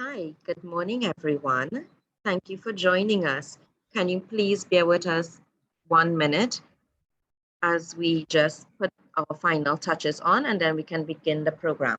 Hi, good morning, everyone. Thank you for joining us. Can you please bear with us 1 minute as we just put our final touches on, and then we can begin the program.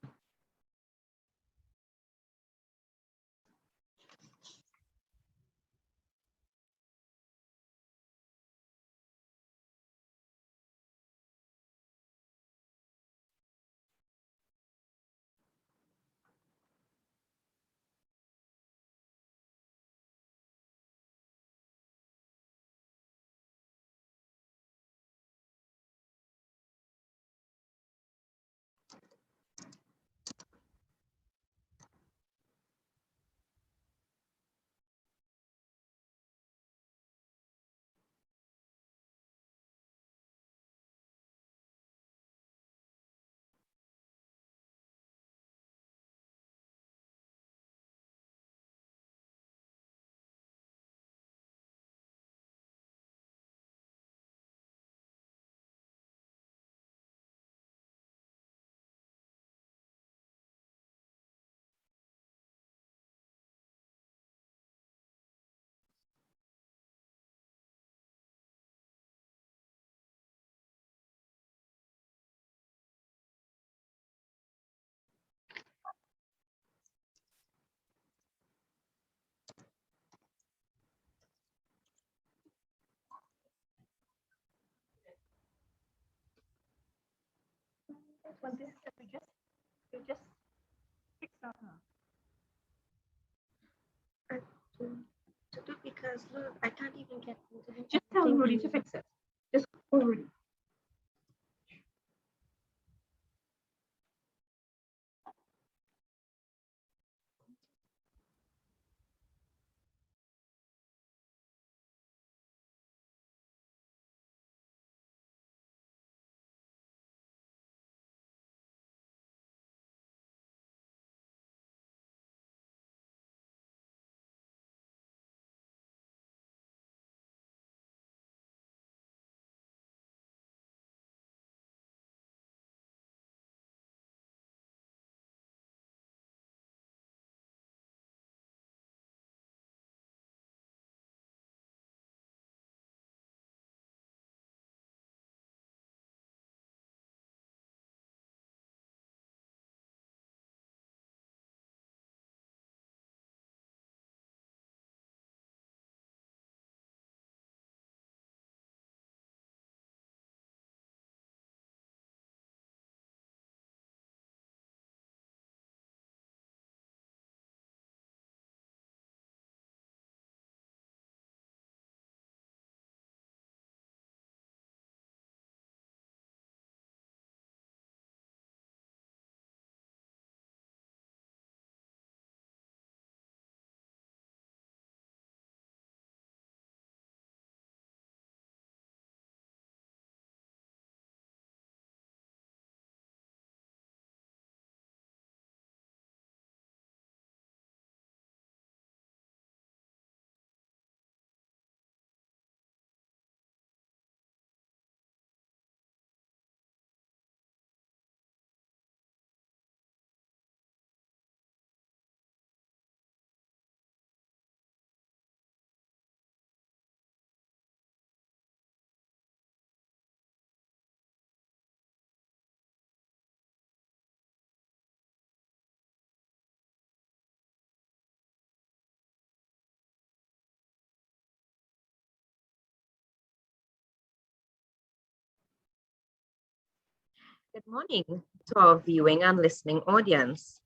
Because look, I can't even get into the Just tell Rudy to fix it. Just call Rudy. Good morning to our viewing and listening audience.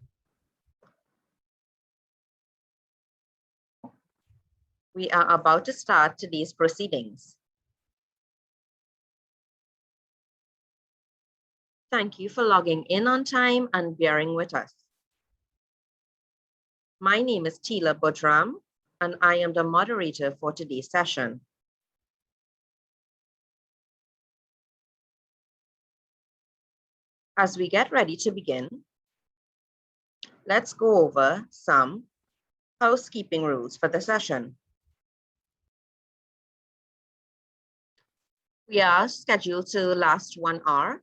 We are about to start today's proceedings. Thank you for logging in on time and bearing with us. My name is Tila Budram, and I am the moderator for today's session. As we get ready to begin, let's go over some housekeeping rules for the session. We are scheduled to last 1 hour.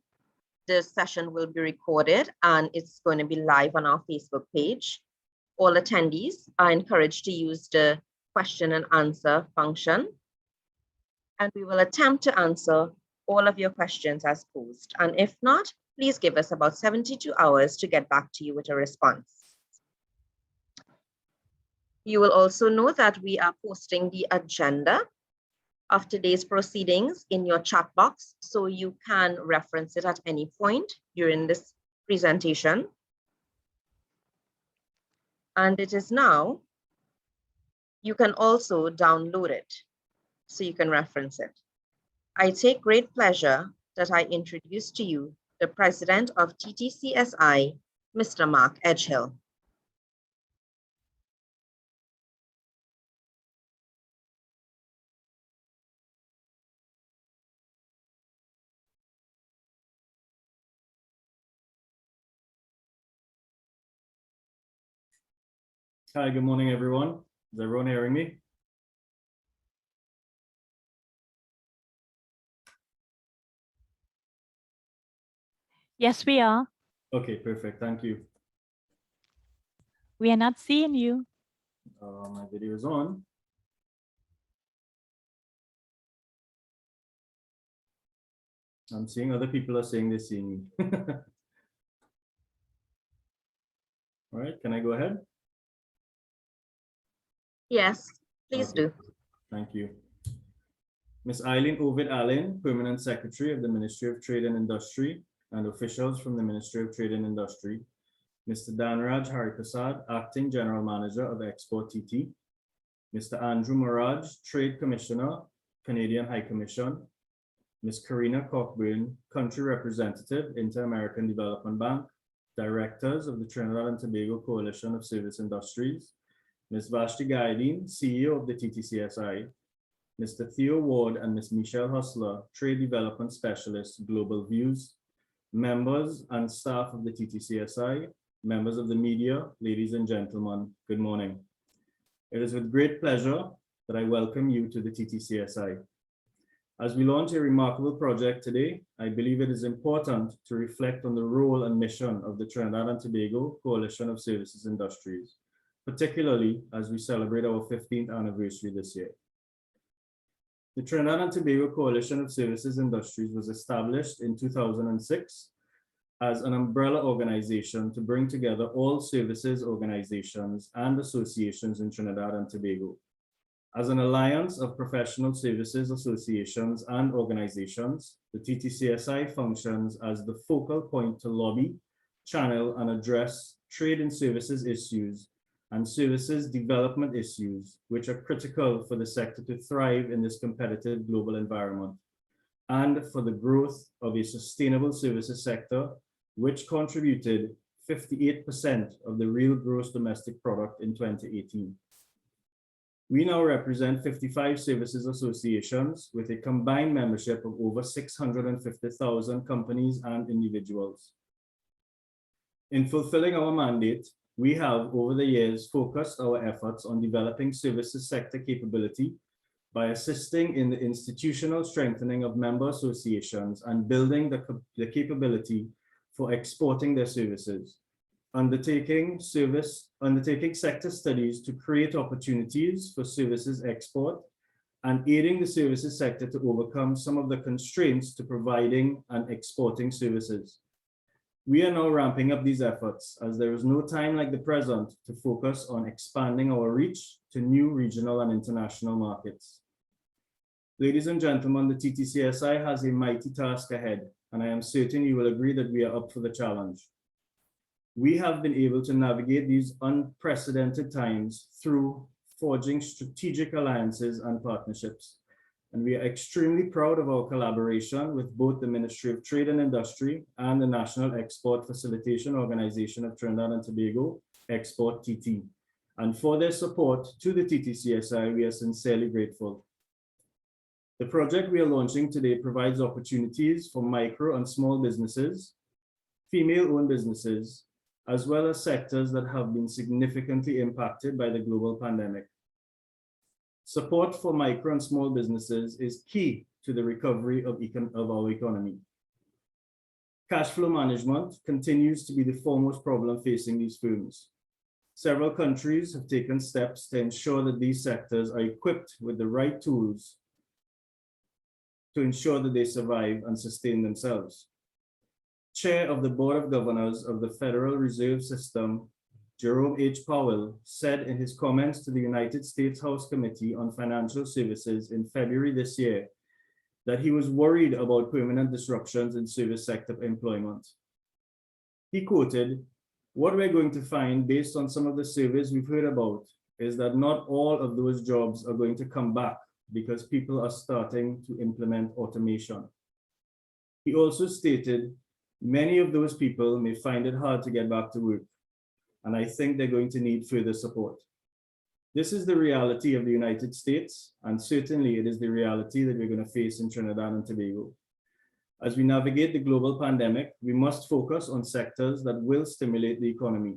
The session will be recorded and it's going to be live on our Facebook page. All attendees are encouraged to use the question and answer function, and we will attempt to answer all of your questions as posed. And if not, please give us about 72 hours to get back to you with a response. You will also know that we are posting the agenda of today's proceedings in your chat box, so you can reference it at any point during this presentation. And it is now, you can also download it, so you can reference it. I take great pleasure that I introduce to you the President of TTCSI, Mr. Mark Edgehill. Hi, good morning, everyone. Is everyone hearing me? Yes, we are. Okay, perfect. Thank you. We are not seeing you. My video is on. I'm seeing other people are saying they see me. All right, can I go ahead? Yes, please Okay. do. Thank you. Ms. Eileen Ovid Allen, Permanent Secretary of the Ministry of Trade and Industry, and officials from the Ministry of Trade and Industry. Mr. Danraj Hariprasad, Acting General Manager of Export TT. Mr. Andrew Maraj, Trade Commissioner, Canadian High Commission. Ms. Karina Cockburn, Country Representative, Inter-American Development Bank. Directors of the Trinidad and Tobago Coalition of Service Industries. Ms. Vashti Gaidin, CEO of the TTCSI. Mr. Theo Ward and Ms. Michelle Hustler, Trade Development Specialist, Global Views. Members and staff of the TTCSI, members of the media, ladies and gentlemen, good morning. It is with great pleasure that I welcome you to the TTCSI. As we launch a remarkable project today, I believe it is important to reflect on the role and mission of the Trinidad and Tobago Coalition of Services Industries, particularly as we celebrate our 15th anniversary this year. The Trinidad and Tobago Coalition of Services Industries was established in 2006 as an umbrella organization to bring together all services organizations and associations in Trinidad and Tobago. As an alliance of professional services associations and organizations, the TTCSI functions as the focal point to lobby, channel, and address trade and services issues and services development issues, which are critical for the sector to thrive in this competitive global environment, and for the growth of a sustainable services sector, which contributed 58% of the real gross domestic product in 2018. We now represent 55 services associations with a combined membership of over 650,000 companies and individuals. In fulfilling our mandate, we have over the years focused our efforts on developing services sector capability by assisting in the institutional strengthening of member associations and building the capability for exporting their services. Undertaking sector studies to create opportunities for services export, and aiding the services sector to overcome some of the constraints to providing and exporting services. We are now ramping up these efforts as there is no time like the present to focus on expanding our reach to new regional and international markets. Ladies and gentlemen, the TTCSI has a mighty task ahead, and I am certain you will agree that we are up for the challenge. We have been able to navigate these unprecedented times through forging strategic alliances and partnerships. And we are extremely proud of our collaboration with both the Ministry of Trade and Industry and the National Export Facilitation Organization of Trinidad and Tobago, Export TT. And for their support to the TTCSI, we are sincerely grateful. The project we are launching today provides opportunities for micro and small businesses, female-owned businesses, as well as sectors that have been significantly impacted by the global pandemic. Support for micro and small businesses is key to the recovery of our economy. Cash flow management continues to be the foremost problem facing these firms. Several countries have taken steps to ensure that these sectors are equipped with the right tools to ensure that they survive and sustain themselves. Chair of the Board of Governors of the Federal Reserve System, Jerome H. Powell, said in his comments to the United States House Committee on Financial Services in February this year that he was worried about permanent disruptions in service sector employment. He quoted, "What we're going to find based on some of the surveys we've heard about is that not all of those jobs are going to come back because people are starting to implement automation." He also stated, "Many of those people may find it hard to get back to work, and I think they're going to need further support." This is the reality of the United States, and certainly it is the reality that we're going to face in Trinidad and Tobago. As we navigate the global pandemic, we must focus on sectors that will stimulate the economy.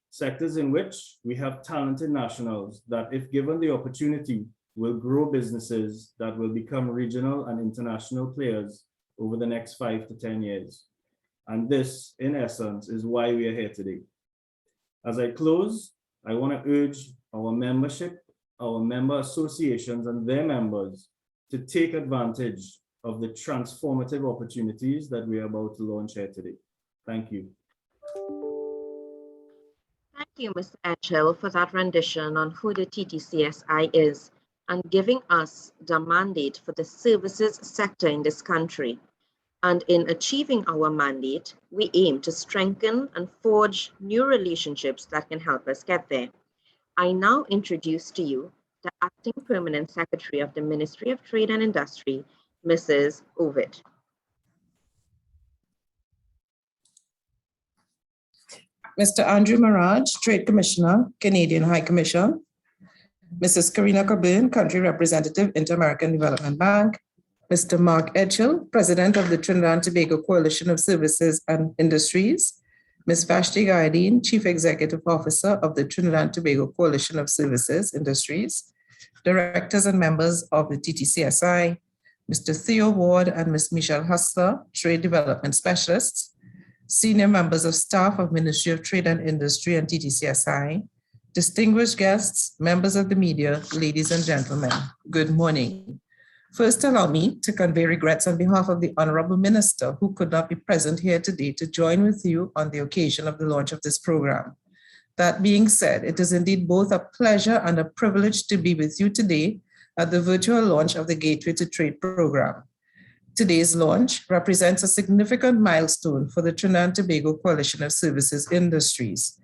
Sectors in which we have talented nationals that, if given the opportunity, will grow businesses that will become regional and international players over the next 5 to 10 years. And this, in essence, is why we are here today. As I close, I want to urge our membership, our member associations and their members to take advantage of the transformative opportunities that we are about to launch here today. Thank you. Thank you, Mr. Edghill, for that rendition on who the TTCSI is and giving us the mandate for the services sector in this country. And in achieving our mandate, we aim to strengthen and forge new relationships that can help us get there. I now introduce to you the Acting Permanent Secretary of the Ministry of Trade and Industry, Mrs. Ovid. Mr. Andrew Maraj, Trade Commissioner, Canadian High Commission. Mrs. Karina Coburn, Country Representative, Inter-American Development Bank. Mr. Mark Edghill, President of the Trinidad and Tobago Coalition of Services and Industries. Ms. Vashti Gaideen, Chief Executive Officer of the Trinidad and Tobago Coalition of Services Industries. Directors and members of the TTCSI. Mr. Theo Ward and Ms. Michelle Hustler, Trade Development Specialists. Senior members of staff of Ministry of Trade and Industry and TTCSI. Distinguished guests, members of the media, ladies and gentlemen, good morning. First, allow me to convey regrets on behalf of the Honorable Minister who could not be present here today to join with you on the occasion of the launch of this program. That being said, it is indeed both a pleasure and a privilege to be with you today at the virtual launch of the Gateway to Trade program. Today's launch represents a significant milestone for the Trinidad and Tobago Coalition of Services Industries.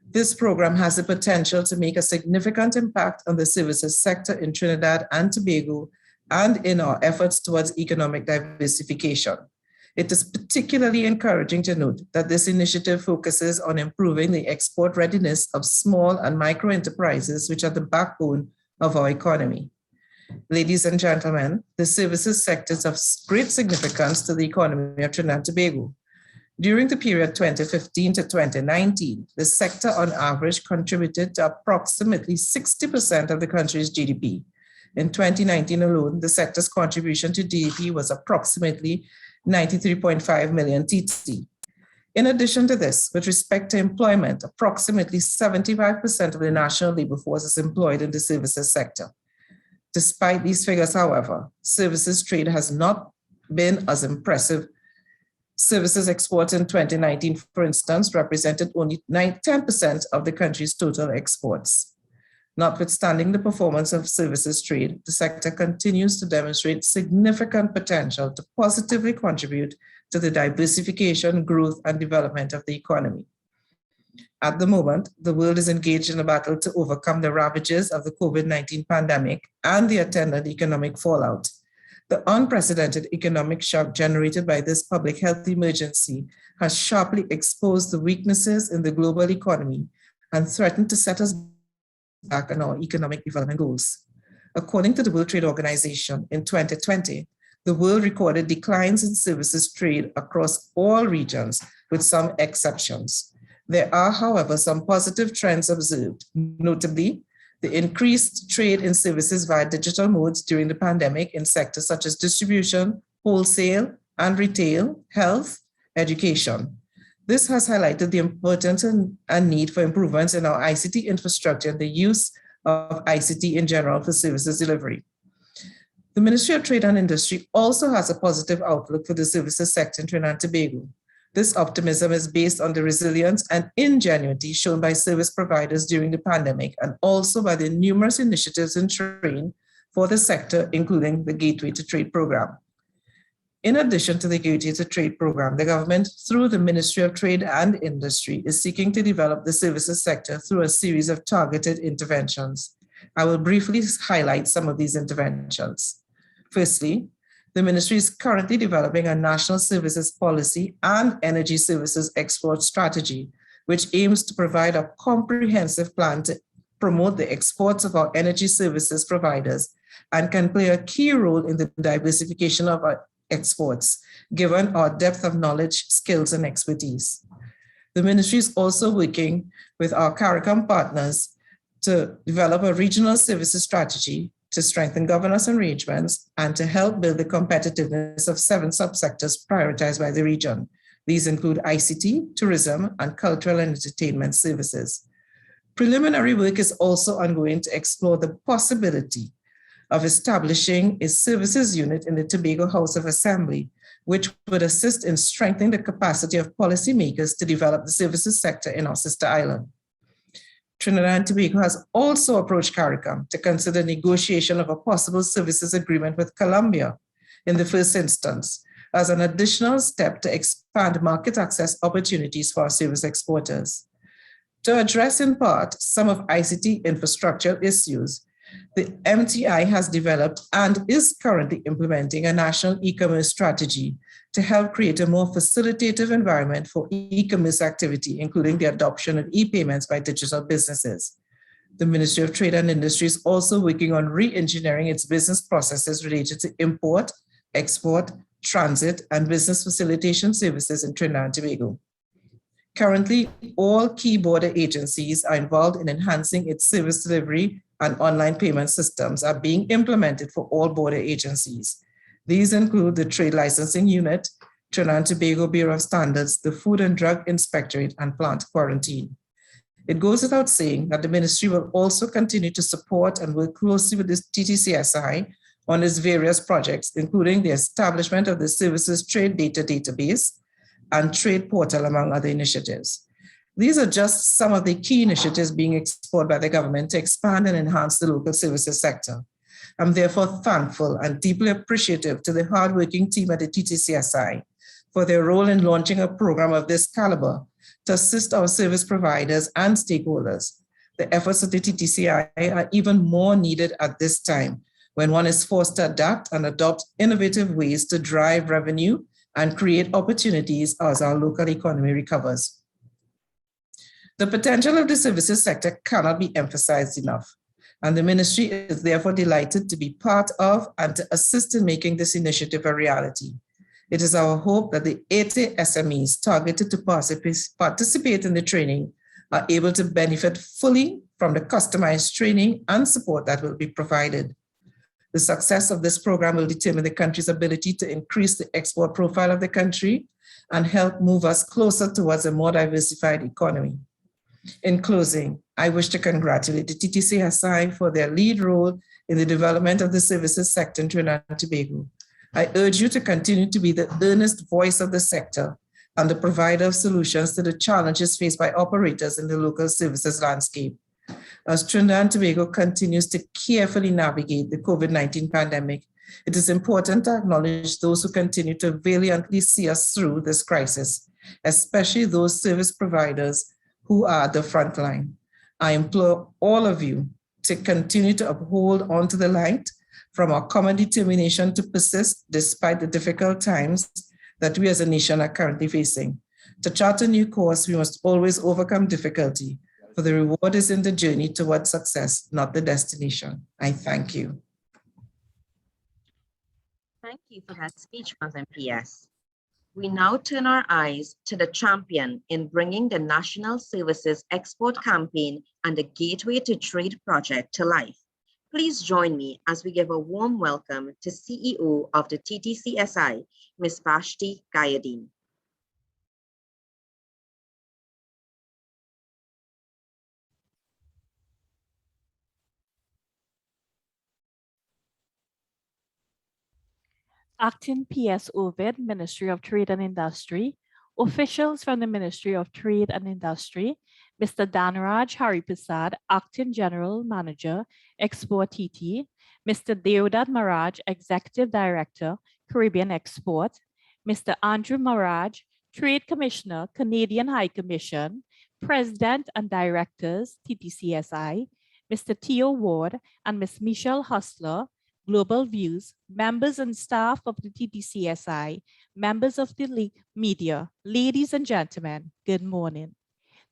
This program has the potential to make a significant impact on the services sector in Trinidad and Tobago and in our efforts towards economic diversification. It is particularly encouraging to note that this initiative focuses on improving the export readiness of small and micro enterprises, which are the backbone of our economy. Ladies and gentlemen, the services sector is of great significance to the economy of Trinidad and Tobago. During the period 2015 to 2019, the sector on average contributed to approximately 60% of the country's GDP. In 2019 alone, the sector's contribution to GDP was approximately 93.5 million TT. In addition to this, with respect to employment, approximately 75% of the national labor force is employed in the services sector. Despite these figures, however, services trade has not been as impressive. Services exports in 2019, for instance, represented only 10% of the country's total exports. Notwithstanding the performance of services trade, the sector continues to demonstrate significant potential to positively contribute to the diversification, growth, and development of the economy. At the moment, the world is engaged in a battle to overcome the ravages of the COVID-19 pandemic and the attendant economic fallout. The unprecedented economic shock generated by this public health emergency has sharply exposed the weaknesses in the global economy and threatened to set us back on our economic development goals. According to the World Trade Organization, in 2020, the world recorded declines in services trade across all regions, with some exceptions. There are, however, some positive trends observed, notably the increased trade in services via digital modes during the pandemic in sectors such as distribution, wholesale, and retail, health, education. This has highlighted the importance and need for improvements in our ICT infrastructure and the use of ICT in general for services delivery. The Ministry of Trade and Industry also has a positive outlook for the services sector in Trinidad and Tobago. This optimism is based on the resilience and ingenuity shown by service providers during the pandemic and also by the numerous initiatives in train for the sector, including the Gateway to Trade program. In addition to the Gateway to Trade program, the government, through the Ministry of Trade and Industry, is seeking to develop the services sector through a series of targeted interventions. I will briefly highlight some of these interventions. Firstly, the ministry is currently developing a national services policy and energy services export strategy, which aims to provide a comprehensive plan to promote the exports of our energy services providers and can play a key role in the diversification of our exports, given our depth of knowledge, skills, and expertise. The ministry is also working with our CARICOM partners to develop a regional services strategy to strengthen governance arrangements and to help build the competitiveness of 7 subsectors prioritized by the region. These include ICT, tourism, and cultural and entertainment services. Preliminary work is also ongoing to explore the possibility of establishing a services unit in the Tobago House of Assembly, which would assist in strengthening the capacity of policymakers to develop the services sector in our sister island. Trinidad and Tobago has also approached CARICOM to consider negotiation of a possible services agreement with Colombia in the first instance as an additional step to expand market access opportunities for our service exporters. To address in part some of ICT infrastructure issues, the MTI has developed and is currently implementing a national e-commerce strategy to help create a more facilitative environment for e-commerce activity, including the adoption of e-payments by digital businesses. The Ministry of Trade and Industry is also working on re-engineering its business processes related to import, export, transit, and business facilitation services in Trinidad and Tobago. Currently, all key border agencies are involved in enhancing its service delivery and online payment systems are being implemented for all border agencies. These include the Trade Licensing Unit, Trinidad and Tobago Bureau of Standards, the Food and Drug Inspectorate, and Plant Quarantine. It goes without saying that the ministry will also continue to support and work closely with the TTCSI on its various projects, including the establishment of the Services Trade Data Database and Trade Portal, among other initiatives. These are just some of the key initiatives being explored by the government to expand and enhance the local services sector. I'm therefore thankful and deeply appreciative to the hardworking team at the TTCSI for their role in launching a program of this caliber to assist our service providers and stakeholders. The efforts of the TTCI are even more needed at this time when one is forced to adapt and adopt innovative ways to drive revenue and create opportunities as our local economy recovers. The potential of the services sector cannot be emphasized enough, and the ministry is therefore delighted to be part of and to assist in making this initiative a reality. It is our hope that the 80 SMEs targeted to participate in the training are able to benefit fully from the customized training and support that will be provided. The success of this program will determine the country's ability to increase the export profile of the country and help move us closer towards a more diversified economy. In closing, I wish to congratulate the TTCSI for their lead role in the development of the services sector in Trinidad and Tobago. I urge you to continue to be the earnest voice of the sector and the provider of solutions to the challenges faced by operators in the local services landscape. As Trinidad and Tobago continues to carefully navigate the COVID-19 pandemic, it is important to acknowledge those who continue to valiantly see us through this crisis, especially those service providers who are at the front line. I implore all of you to continue to uphold onto the light from our common determination to persist despite the difficult times that we as a nation are currently facing. To chart a new course, we must always overcome difficulty, for the reward is in the journey towards success, not the destination. I thank you. Thank you for that speech, Ms. MPS. We now turn our eyes to the champion in bringing the National Services Export Campaign and the Gateway to Trade project to life. Please join me as we give a warm welcome to CEO of the TTCSI, Ms. Vashti Gayadeen. Acting PS Ovid, Ministry of Trade and Industry, officials from the Ministry of Trade and Industry, Mr. Danraj Hariprasad, Acting General Manager, Export TT, Mr. Deodat Maraj, Executive Director, Caribbean Export, Mr. Andrew Maraj, Trade Commissioner, Canadian High Commission, President and Directors, TTCSI, Mr. Theo Ward and Ms. Michelle Hustler, Global Views, members and staff of the TTCSI, members of the media, ladies and gentlemen, good morning.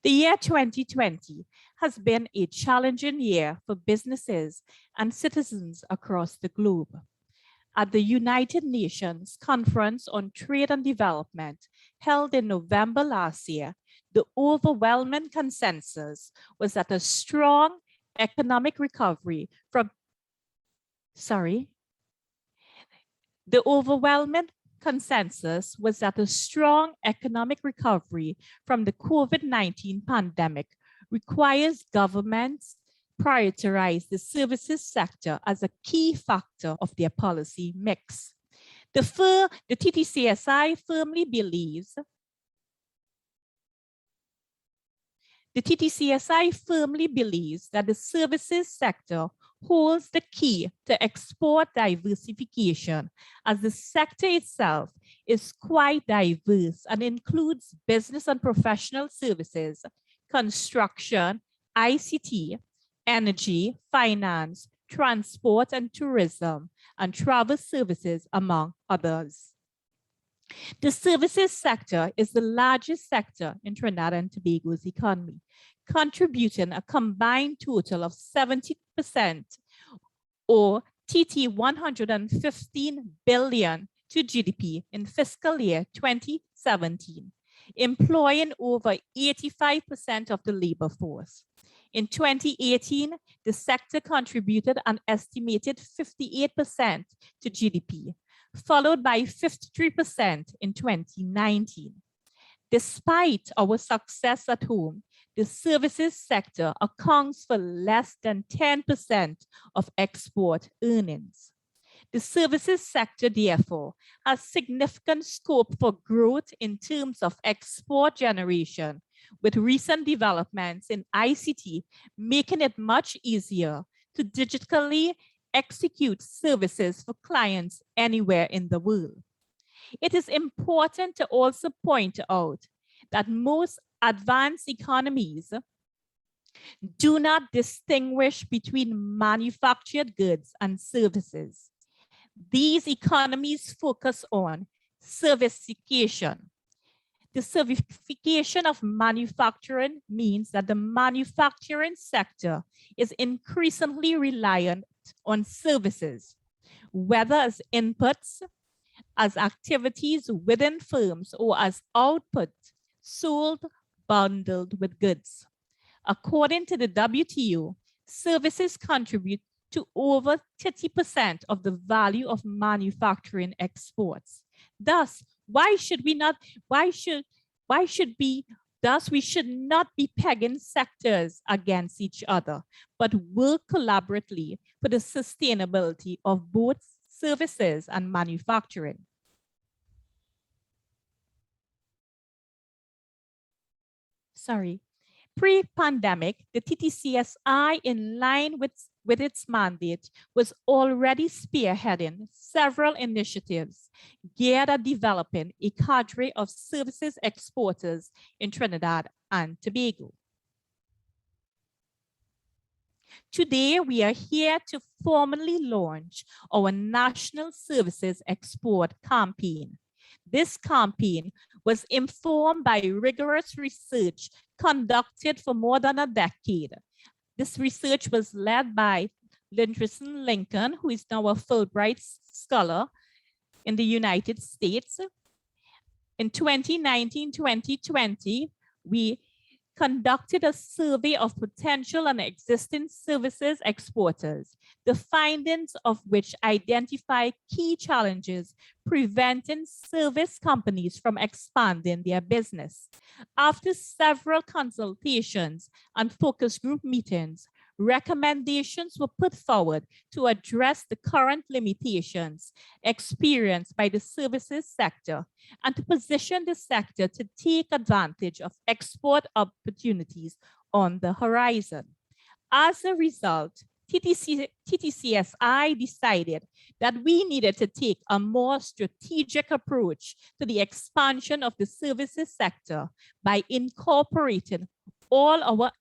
The year 2020 has been a challenging year for businesses and citizens across the globe. At the United Nations Conference on Trade and Development held in November last year, the overwhelming consensus was that a strong economic recovery from The overwhelming consensus was that a strong economic recovery from the COVID-19 pandemic requires governments prioritize the services sector as a key factor of their policy mix. The TTCSI firmly believes that the services sector holds the key to export diversification, as the sector itself is quite diverse and includes business and professional services, construction, ICT, energy, finance, transport and tourism, and travel services, among others. The services sector is the largest sector in Trinidad and Tobago's economy, contributing a combined total of 70% or TT 115 billion to GDP in fiscal year 2017, employing over 85% of the labor force. In 2018, the sector contributed an estimated 58% to GDP, followed by 53% in 2019. Despite our success at home, the services sector accounts for less than 10% of export earnings. The services sector, therefore, has significant scope for growth in terms of export generation, with recent developments in ICT making it much easier to digitally execute services for clients anywhere in the world. It is important to also point out that most advanced economies do not distinguish between manufactured goods and services. These economies focus on servicification. The servicification of manufacturing means that the manufacturing sector is increasingly reliant on services, whether as inputs, as activities within firms, or as output sold bundled with goods. According to the WTO, services contribute to over 30% of the value of manufacturing exports. Thus, we should not be pegging sectors against each other, but work collaboratively for the sustainability of both services and manufacturing. Pre-pandemic, the TTCSI, in line with its mandate, was already spearheading several initiatives geared at developing a cadre of services exporters in Trinidad and Tobago. Today, we are here to formally launch our National Services Export Campaign. This campaign was informed by rigorous research conducted for more than a decade. This research was led by Linderson Lincoln, who is now a Fulbright Scholar in the United States. In 2019-2020, we conducted a survey of potential and existing services exporters, the findings of which identify key challenges preventing service companies from expanding their business. After several consultations and focus group meetings, recommendations were put forward to address the current limitations experienced by the services sector and to position the sector to take advantage of export opportunities on the horizon. As a result, TTCSI decided that we needed to take a more strategic approach to the expansion of the services sector by incorporating all our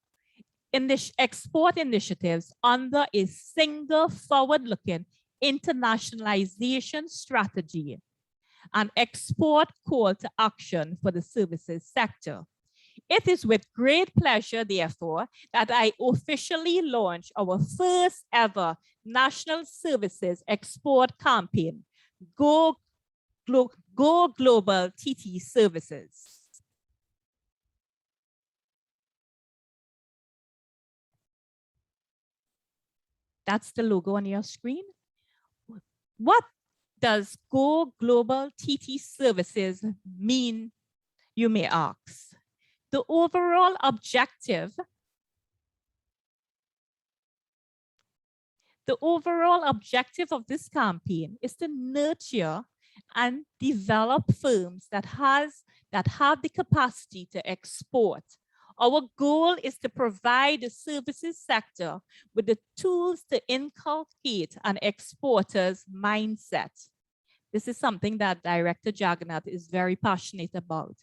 export initiatives under a single forward-looking internationalization strategy, an export call to action for the services sector. It is with great pleasure, therefore, that I officially launch our first ever National Services Export Campaign, Go Global TT Services. That's the logo on your screen. What does Go Global TT Services mean, you may ask? The overall objective of this campaign is to nurture and develop firms that have the capacity to export. Our goal is to provide the services sector with the tools to inculcate an exporter's mindset. This is something that Director Jagannath is very passionate about.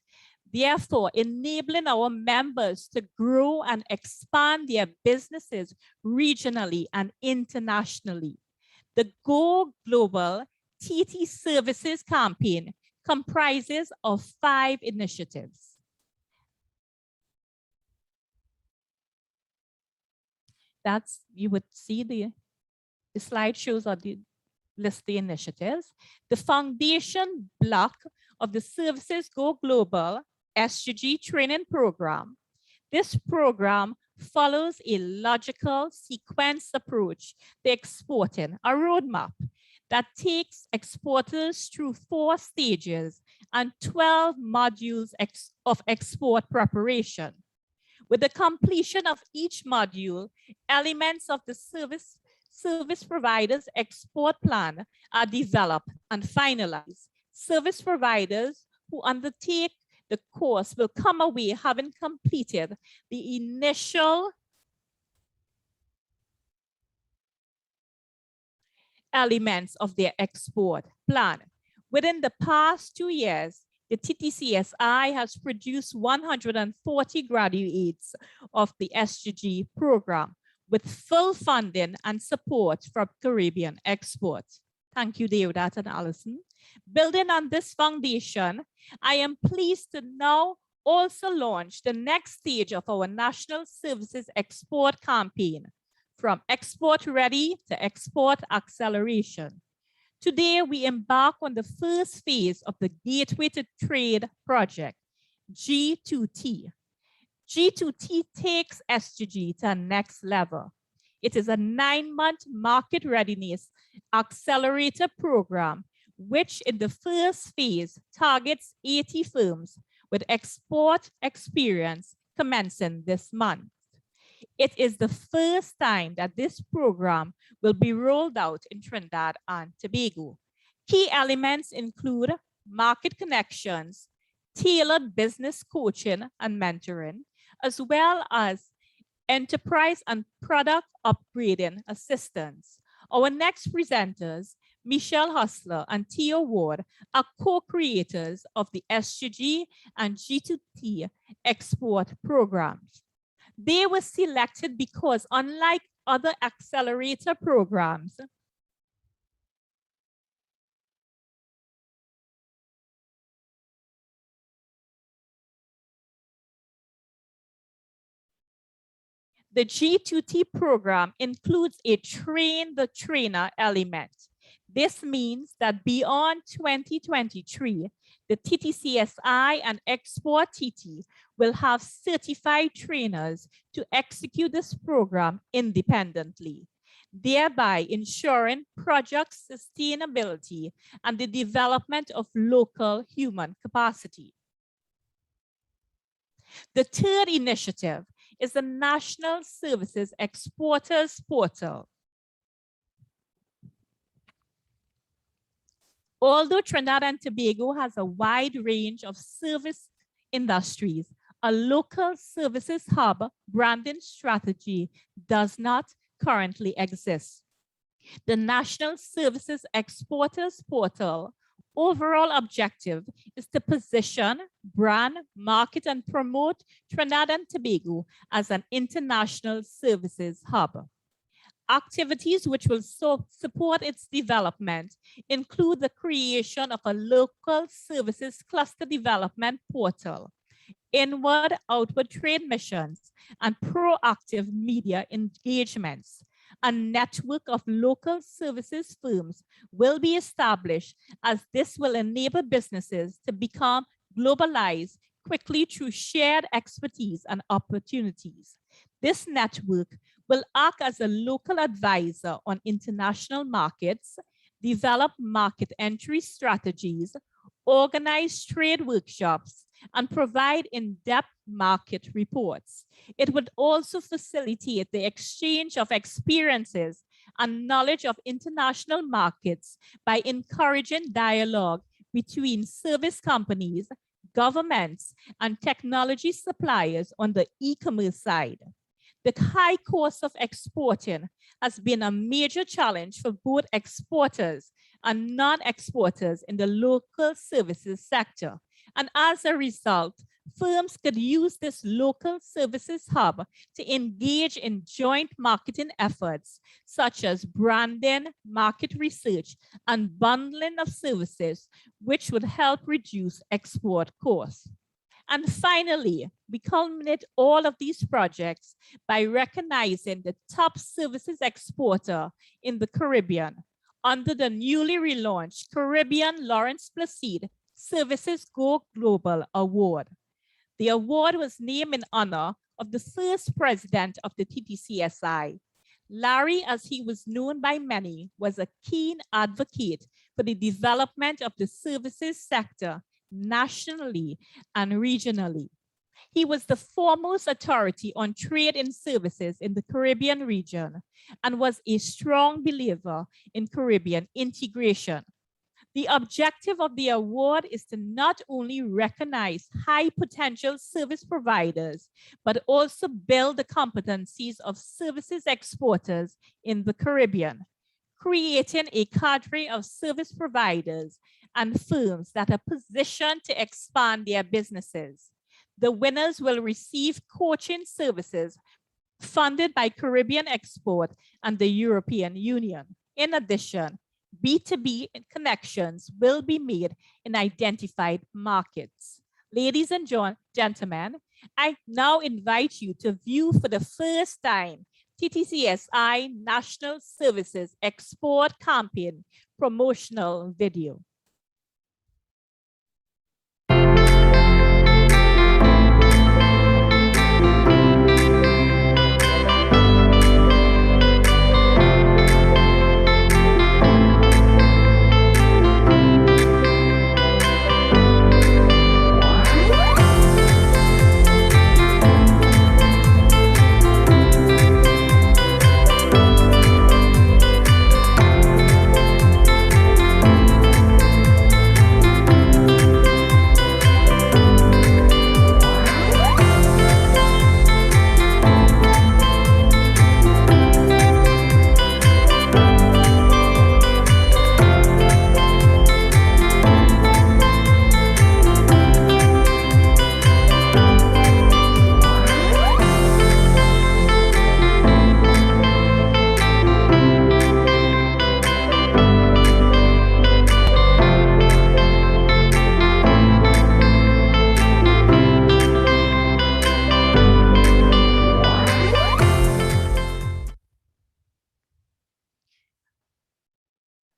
Therefore, enabling our members to grow and expand their businesses regionally and internationally. The Go Global TT Services campaign comprises of 5 initiatives. That's, you would see the slide shows or the list the initiatives. The foundation block of the Services Go Global SGG training program. This program follows a logical sequence approach to exporting, a roadmap that takes exporters through 4 stages and 12 modules of export preparation. With the completion of each module, elements of the service provider's export plan are developed and finalized. Service providers who undertake the course will come away having completed the initial elements of their export plan. Within the past 2 years, the TTCSI has produced 140 graduates of the SGG program with full funding and support from Caribbean Exports. Thank you, Deodat and Allison. Building on this foundation, I am pleased to now also launch the next stage of our National Services Export Campaign, from Export Ready to Export Acceleration. Today, we embark on the first phase of the Gateway to Trade project, G2T. G2T takes SGG to a next level. It is a 9-month market readiness accelerator program, which in the first phase targets 80 firms with export experience commencing this month. It is the first time that this program will be rolled out in Trinidad and Tobago. Key elements include market connections, tailored business coaching and mentoring, as well as enterprise and product upgrading assistance. Our next presenters, Michelle Hustler and Theo Ward, are co-creators of the SGG and G2T export programs. They were selected because, unlike other accelerator programs, the G2T program includes a train the trainer element. This means that beyond 2023, the TTCSI and Export TT will have certified trainers to execute this program independently, thereby ensuring project sustainability and the development of local human capacity. The third initiative is the National Services Exporters Portal. Although Trinidad and Tobago has a wide range of service industries, a local services hub branding strategy does not currently exist. The National Services Exporters Portal overall objective is to position, brand, market, and promote Trinidad and Tobago as an international services hub. Activities which will support its development include the creation of a local services cluster development portal, inward-outward trade missions, and proactive media engagements. A network of local services firms will be established, as this will enable businesses to become globalized quickly through shared expertise and opportunities. This network will act as a local advisor on international markets, develop market entry strategies, organize trade workshops, and provide in-depth market reports. It would also facilitate the exchange of experiences and knowledge of international markets by encouraging dialogue between service companies, governments, and technology suppliers on the e-commerce side. The high cost of exporting has been a major challenge for both exporters and non-exporters in the local services sector. And as a result, firms could use this local services hub to engage in joint marketing efforts, such as branding, market research, and bundling of services, which would help reduce export costs. And finally, we culminate all of these projects by recognizing the top services exporter in the Caribbean under the newly relaunched Caribbean Lawrence Placide Services Go Global Award. The award was named in honor of the first president of the TTCSI. Larry, as he was known by many, was a keen advocate for the development of the services sector nationally and regionally. He was the foremost authority on trade and services in the Caribbean region and was a strong believer in Caribbean integration. The objective of the award is to not only recognize high potential service providers, but also build the competencies of services exporters in the Caribbean, creating a cadre of service providers and firms that are positioned to expand their businesses. The winners will receive coaching services funded by Caribbean Export and the European Union. In addition, B2B connections will be made in identified markets. Ladies and gentlemen, I now invite you to view for the first time TTCSI National Services Export Campaign promotional video.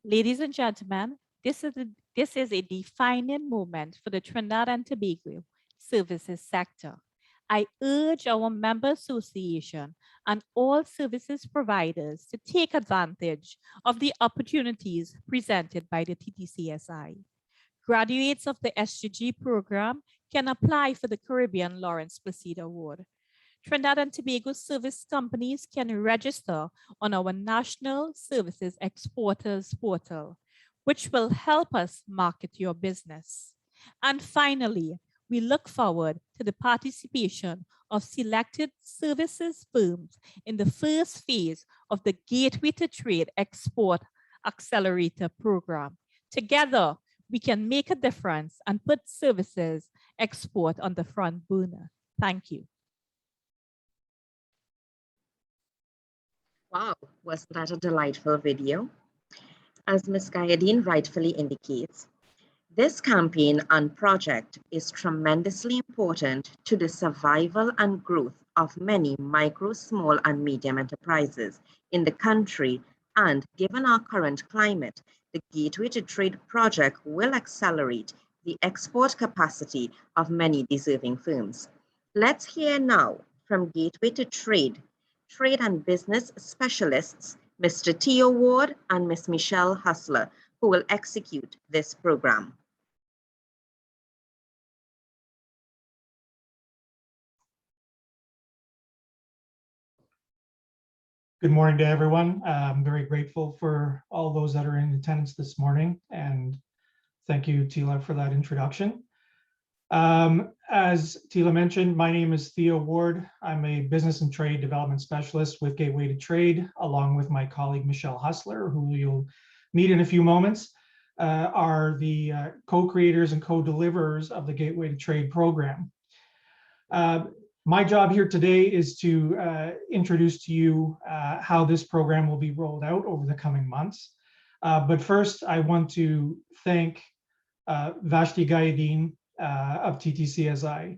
Ladies and gentlemen, this is a defining moment for the Trinidad and Tobago services sector. I urge our member association and all services providers to take advantage of the opportunities presented by the TTCSI. Graduates of the SGG program can apply for the Caribbean Lawrence Placide Award. Trinidad and Tobago service companies can register on our National Services Exporters Portal, which will help us market your business. And finally, we look forward to the participation of selected services firms in the first phase of the Gateway to Trade Export Accelerator Program. Together, we can make a difference and put services export on the front burner. Thank you. Wow, wasn't that a delightful video? As Ms. Gayadeen rightfully indicates, this campaign and project is tremendously important to the survival and growth of many micro, small, and medium enterprises in the country, and given our current climate, the Gateway to Trade project will accelerate the export capacity of many deserving firms. Let's hear now from Gateway to Trade, Trade and Business Specialists, Mr. Theo Ward and Ms. Michelle Hustler, who will execute this program. Good morning to everyone. I'm very grateful for all those that are in attendance this morning, and thank you, Tila, for that introduction. As Tila mentioned, my name is Theo Ward. I'm a business and trade development specialist with Gateway to Trade, along with my colleague Michelle Hustler, who you'll meet in a few moments, are the co-creators and co-deliverers of the Gateway to Trade program. My job here today is to introduce to you how this program will be rolled out over the coming months. But first, I want to thank Vashti Gayadeen of TTCSI.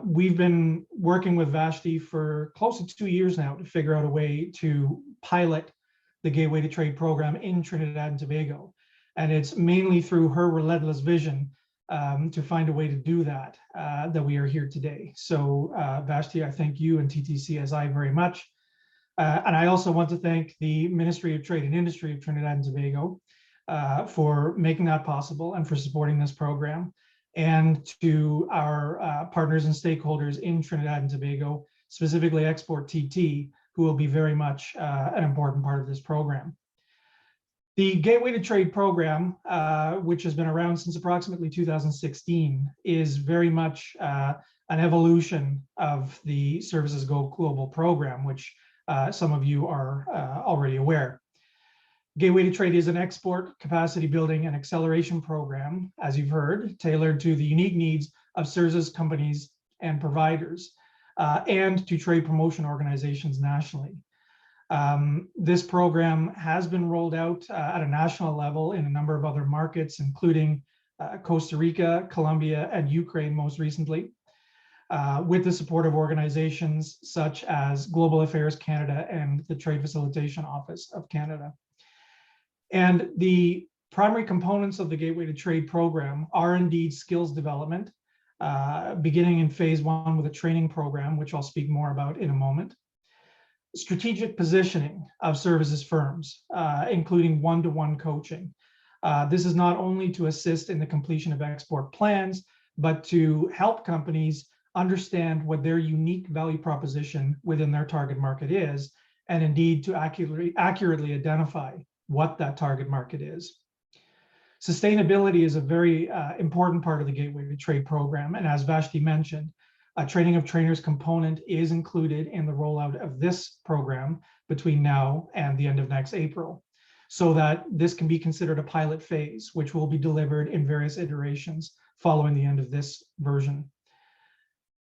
We've been working with Vashti for close to 2 years now to figure out a way to pilot the Gateway to Trade program in Trinidad and Tobago. And it's mainly through her relentless vision to find a way to do that, that we are here today. So Vashti, I thank you and TTCSI very much. And I also want to thank the Ministry of Trade and Industry of Trinidad and Tobago for making that possible and for supporting this program, and to our partners and stakeholders in Trinidad and Tobago, specifically Export TT, who will be very much an important part of this program. The Gateway to Trade program, which has been around since approximately 2016, is very much an evolution of the Services Go Global program, which some of you are already aware. Gateway to Trade is an export capacity building and acceleration program, as you've heard, tailored to the unique needs of services companies and providers, and to trade promotion organizations nationally. This program has been rolled out at a national level in a number of other markets, including Costa Rica, Colombia, and Ukraine most recently, with the support of organizations such as Global Affairs Canada and the Trade Facilitation Office of Canada. And the primary components of the Gateway to Trade program are indeed skills development, beginning in phase 1 with a training program, which I'll speak more about in a moment. Strategic positioning of services firms, including one-to-one coaching. This is not only to assist in the completion of export plans, but to help companies understand what their unique value proposition within their target market is, and indeed to accurately identify what that target market is. Sustainability is a very important part of the Gateway to Trade program, and as Vashti mentioned, a training of trainers component is included in the rollout of this program between now and the end of next April, so that this can be considered a pilot phase, which will be delivered in various iterations following the end of this version.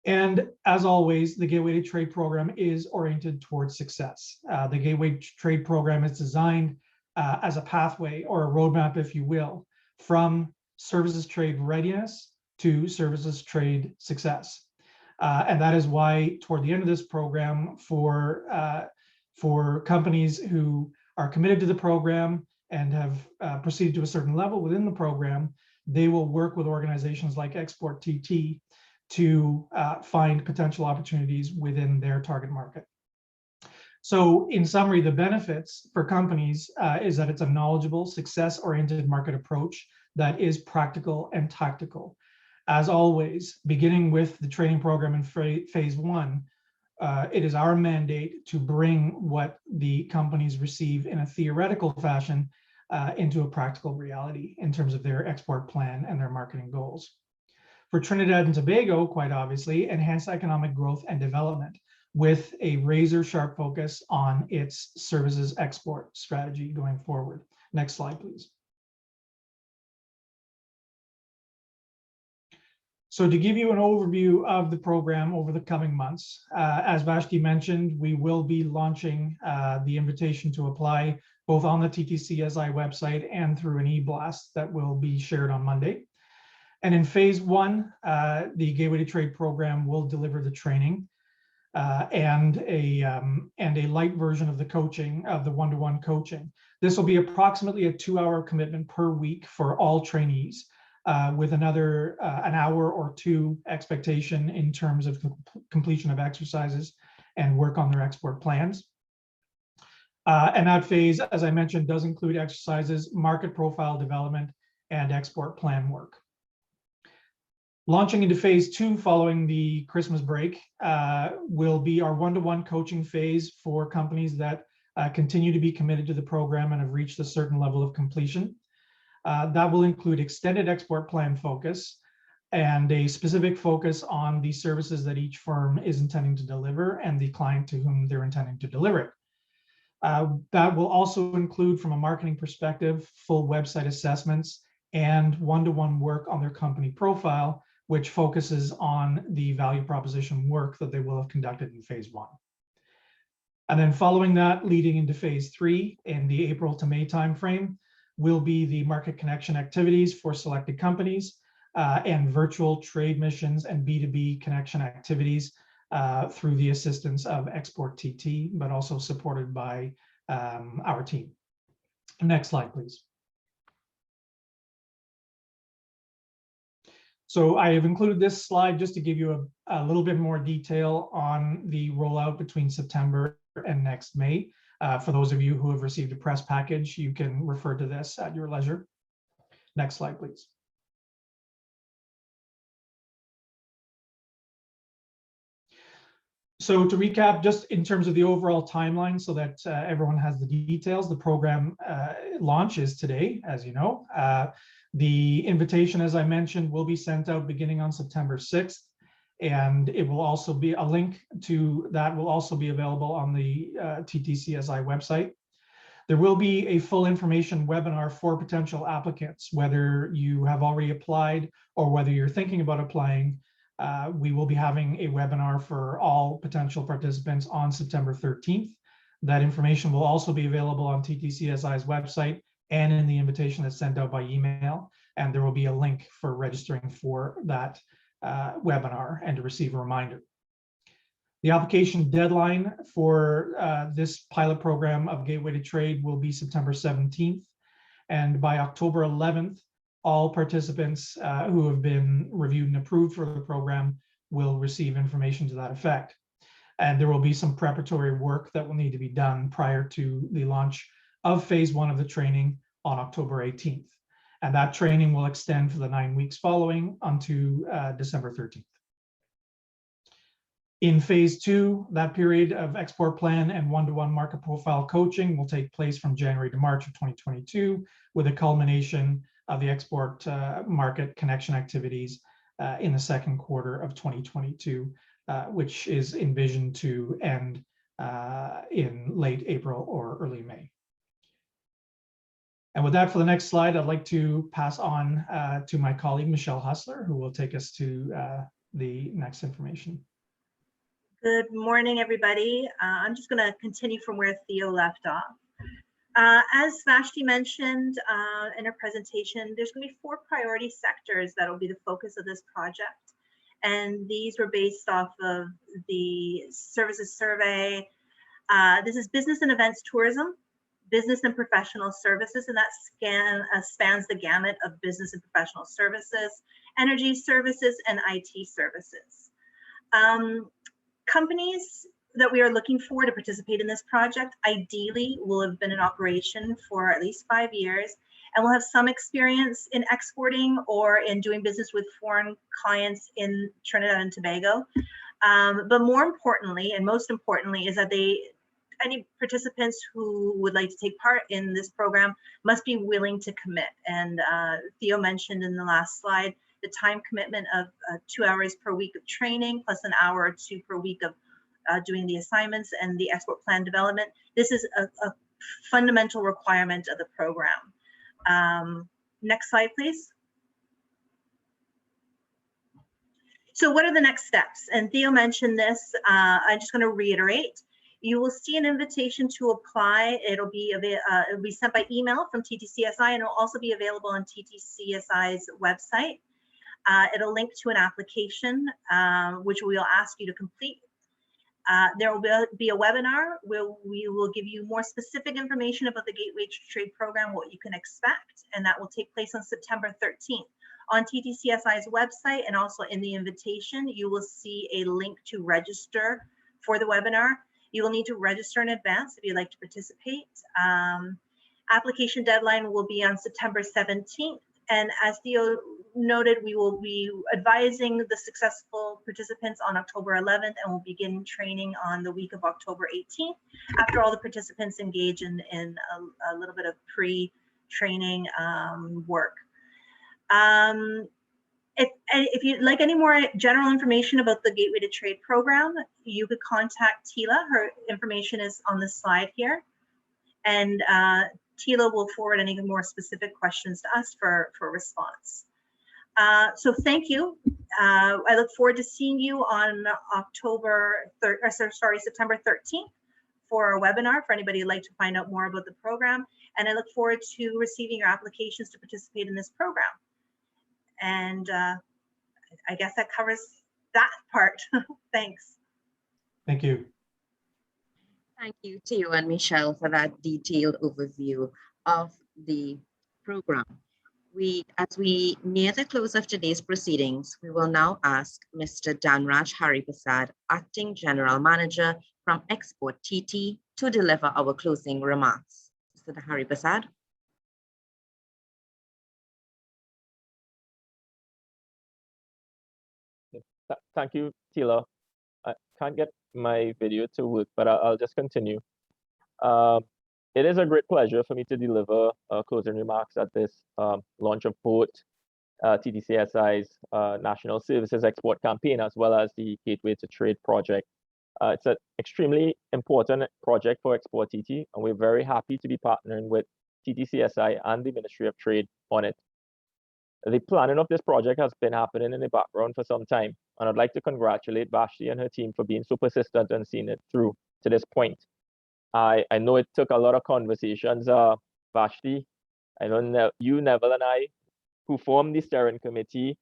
And as always, the Gateway to Trade program is oriented towards success. The Gateway to Trade program is designed as a pathway or a roadmap, if you will, from services trade readiness to services trade success. And that is why toward the end of this program, for companies who are committed to the program and have proceeded to a certain level within the program, they will work with organizations like Export TT to find potential opportunities within their target market. So in summary, the benefits for companies is that it's a knowledgeable, success-oriented market approach that is practical and tactical. As always, beginning with the training program in phase 1, it is our mandate to bring what the companies receive in a theoretical fashion into a practical reality in terms of their export plan and their marketing goals. For Trinidad and Tobago, quite obviously, enhance economic growth and development with a razor-sharp focus on its services export strategy going forward. Next slide, please. So to give you an overview of the program over the coming months, as Vashti mentioned, we will be launching the invitation to apply both on the TTCSI website and through an e-blast that will be shared on Monday. And in phase one, the Gateway to Trade program will deliver the training and a light version of the coaching, of the one-to-one coaching. This will be approximately a 2-hour commitment per week for all trainees, with another an hour or two expectation in terms of completion of exercises and work on their export plans. And that phase, as I mentioned, does include exercises, market profile development, and export plan work. Launching into phase two following the Christmas break will be our one-to-one coaching phase for companies that continue to be committed to the program and have reached a certain level of completion. That will include extended export plan focus and a specific focus on the services that each firm is intending to deliver and the client to whom they're intending to deliver it. That will also include, from a marketing perspective, full website assessments and one-to-one work on their company profile, which focuses on the value proposition work that they will have conducted in phase one. And then following that, leading into phase three in the April to May timeframe, will be the market connection activities for selected companies and virtual trade missions and B2B connection activities through the assistance of Export TT, but also supported by our team. Next slide, please. So I have included this slide just to give you a little bit more detail on the rollout between September and next May. For those of you who have received a press package, you can refer to this at your leisure. Next slide, please. So to recap, just in terms of the overall timeline so that everyone has the details, the program launch is today, as you know. The invitation, as I mentioned, will be sent out beginning on September 6th. And it will also be a link to that will also be available on the TTCSI website. There will be a full information webinar for potential applicants, whether you have already applied or whether you're thinking about applying. We will be having a webinar for all potential participants on September 13th. That information will also be available on TTCSI's website and in the invitation that's sent out by email. And there will be a link for registering for that webinar and to receive a reminder. The application deadline for this pilot program of Gateway to Trade will be September 17th. And by October 11th, all participants who have been reviewed and approved for the program will receive information to that effect. And there will be some preparatory work that will need to be done prior to the launch of phase one of the training on October 18th. And that training will extend for the 9 weeks following onto December 13th. In phase two, that period of export plan and one-to-one market profile coaching will take place from January to March of 2022, with a culmination of the export market connection activities in the second quarter of 2022, which is envisioned to end in late April or early May. And with that, for the next slide, I'd like to pass on to my colleague, Michelle Hustler, who will take us to the next information. Good morning, everybody. I'm just going to continue from where Theo left off. As Vashti mentioned in her presentation, there's going to be 4 priority sectors that will be the focus of this project. And these were based off of the services survey. This is business and events tourism, business and professional services, and that spans the gamut of business and professional services, energy services, and IT services. Companies that we are looking for to participate in this project ideally will have been in operation for at least 5 years and will have some experience in exporting or in doing business with foreign clients in Trinidad and Tobago. But more importantly, and most importantly, is that any participants who would like to take part in this program must be willing to commit. And Theo mentioned in the last slide, the time commitment of 2 hours per week of training, plus an hour or two per week of doing the assignments and the export plan development. This is a fundamental requirement of the program. Next slide, please. So what are the next steps? And Theo mentioned this. I'm just going to reiterate. You will see an invitation to apply. It'll be sent by email from TTCSI, and it'll also be available on TTCSI's website. It'll link to an application, which we will ask you to complete. There will be a webinar where we will give you more specific information about the Gateway to Trade program, what you can expect, and that will take place on September 13th. On TTCSI's website and also in the invitation, you will see a link to register for the webinar. You will need to register in advance if you'd like to participate. Application deadline will be on September 17th. And as Theo noted, we will be advising the successful participants on October 11th, and we'll begin training on the week of October 18th, after all the participants engage in a little bit of pre-training work. If you'd like any more general information about the Gateway to Trade program, you could contact Tila. Her information is on the slide here. And Tila will forward any more specific questions to us for response. So thank you. I look forward to seeing you on September 13th for our webinar for anybody who'd like to find out more about the program. And I look forward to receiving your applications to participate in this program. And I guess that covers that part. Thanks. Thank you. Thank you to you and Michelle for that detailed overview of the program. As we near the close of today's proceedings, we will now ask Mr. Dhanraj Hariprasad, Acting General Manager from Export TT, to deliver our closing remarks. Mr. Hariprasad. Thank you, Tila. I can't get my video to work, but I'll just continue. It is a great pleasure for me to deliver closing remarks at this launch of both TTCSI's National Services Export Campaign, as well as the Gateway to Trade project. It's an extremely important project for Export TT, and we're very happy to be partnering with TTCSI and the Ministry of Trade on it. The planning of this project has been happening in the background for some time, and I'd like to congratulate Vashti and her team for being so persistent and seeing it through to this point. I know it took a lot of conversations, Vashti. I know you, Neville, and I, who formed the steering committee,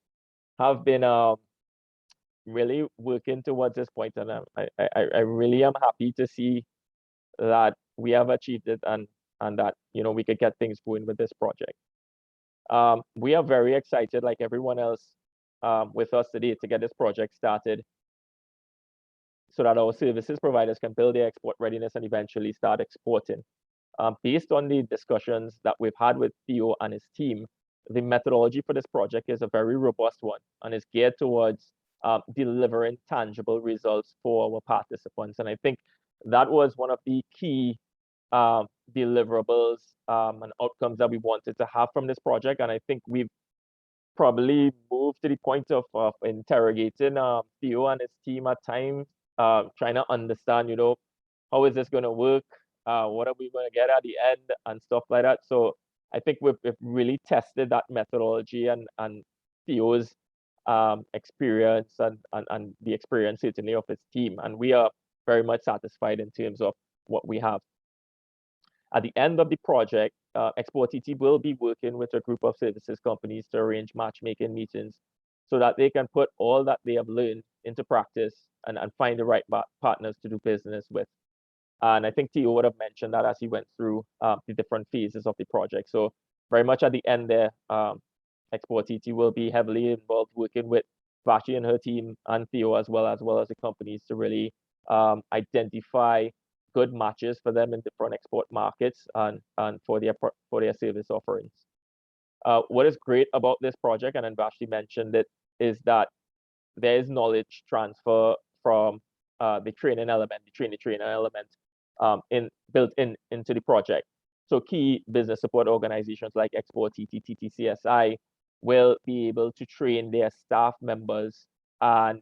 have been really working towards this point, and I really am happy to see that we have achieved it and that we could get things going with this project. We are very excited, like everyone else with us today, to get this project started so that our services providers can build their export readiness and eventually start exporting. Based on the discussions that we've had with Theo and his team, the methodology for this project is a very robust one and is geared towards delivering tangible results for our participants. And I think that was one of the key deliverables and outcomes that we wanted to have from this project. And I think we've probably moved to the point of interrogating Theo and his team at times, trying to understand, how is this going to work? What are we going to get at the end and stuff like that. So I think we've really tested that methodology and Theo's experience and the experience certainly of his team. And we are very much satisfied in terms of what we have. At the end of the project, Export TT will be working with a group of services companies to arrange matchmaking meetings so that they can put all that they have learned into practice and find the right partners to do business with. And I think Theo would have mentioned that as he went through the different phases of the project. So very much at the end there, Export TT will be heavily involved working with Vashti and her team and Theo as well as the companies to really identify good matches for them in different export markets and for their service offerings. What is great about this project, and then Vashti mentioned it, is that there is knowledge transfer from the training element, the trainer element built into the project. So key business support organizations like Export TT, TTCSI will be able to train their staff members, and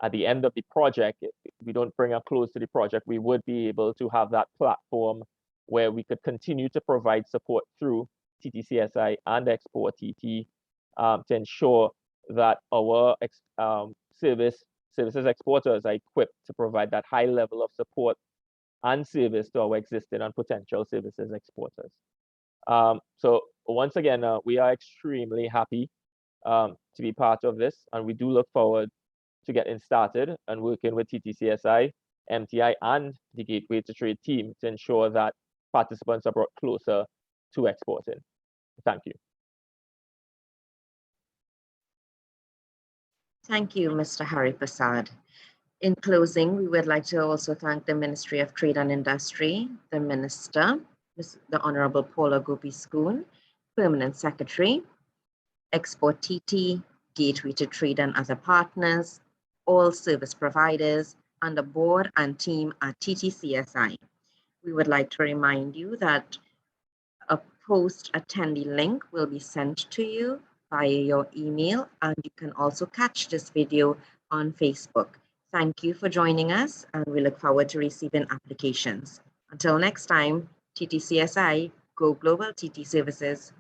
at the end of the project, if we don't bring a close to the project, we would be able to have that platform where we could continue to provide support through TTCSI and Export TT to ensure that our services exporters are equipped to provide that high level of support and service to our existing and potential services exporters. So once again, we are extremely happy to be part of this, and we do look forward to getting started and working with TTCSI, MTI, and the Gateway to Trade team to ensure that participants are brought closer to exporting. Thank you. Thank you, Mr. Hari Prasad. In closing, we would like to also thank the Ministry of Trade and Industry, the Minister, the Honorable Paula Gopi-Schoon, Permanent Secretary, Export TT, Gateway to Trade and other partners, all service providers, and the board and team at TTCSI. We would like to remind you that a post-attendee link will be sent to you via your email, and you can also catch this video on Facebook. Thank you for joining us, and we look forward to receiving applications. Until next time, TTCSI, Go Global TT Services.